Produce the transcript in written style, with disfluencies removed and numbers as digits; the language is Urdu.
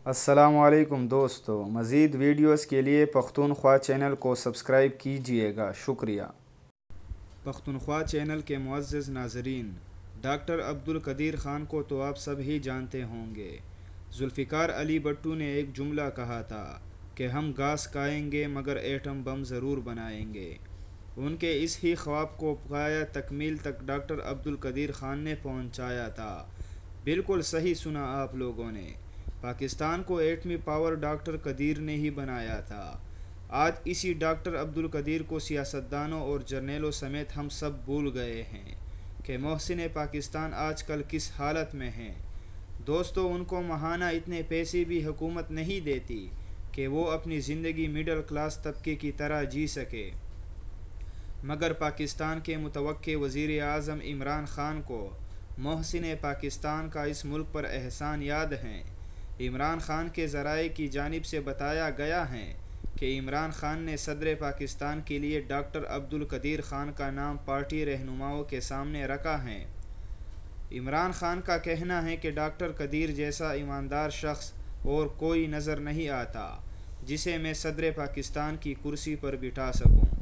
السلام علیکم دوستو، مزید ویڈیوز کے لیے پختونخوا چینل کو سبسکرائب کیجیے گا، شکریہ۔ پختونخوا چینل کے معزز ناظرین، ڈاکٹر عبدالقدیر خان کو تو آپ سب ہی جانتے ہوں گے۔ ذوالفقار علی بھٹو نے ایک جملہ کہا تھا کہ ہم گھاس کھائیں گے مگر ایٹم بم ضرور بنائیں گے۔ ان کے اس ہی خواب کو پایہ تکمیل تک ڈاکٹر عبدالقدیر خان نے پہنچایا تھا۔ بالکل صحیح سنا آپ لوگوں نے، پاکستان کو ایٹمی پاور ڈاکٹر قدیر نے ہی بنایا تھا۔ آج اسی ڈاکٹر عبدالقدیر کو سیاستدانوں اور جرنیلوں سمیت ہم سب بھول گئے ہیں کہ محسن پاکستان آج کل کس حالت میں ہیں۔ دوستو، ان کو ماہانہ اتنے پیسے بھی حکومت نہیں دیتی کہ وہ اپنی زندگی مڈل کلاس طبقے کی طرح جی سکے، مگر پاکستان کے متوقع وزیر اعظم عمران خان کو محسن پاکستان کا اس ملک پر احسان یاد ہے۔ عمران خان کے ذرائع کی جانب سے بتایا گیا ہے کہ عمران خان نے صدر پاکستان کے لیے ڈاکٹر عبدالقدیر خان کا نام پارٹی رہنماؤں کے سامنے رکھا ہے۔ عمران خان کا کہنا ہے کہ ڈاکٹر قدیر جیسا ایماندار شخص اور کوئی نظر نہیں آتا جسے میں صدر پاکستان کی کرسی پر بٹھا سکوں۔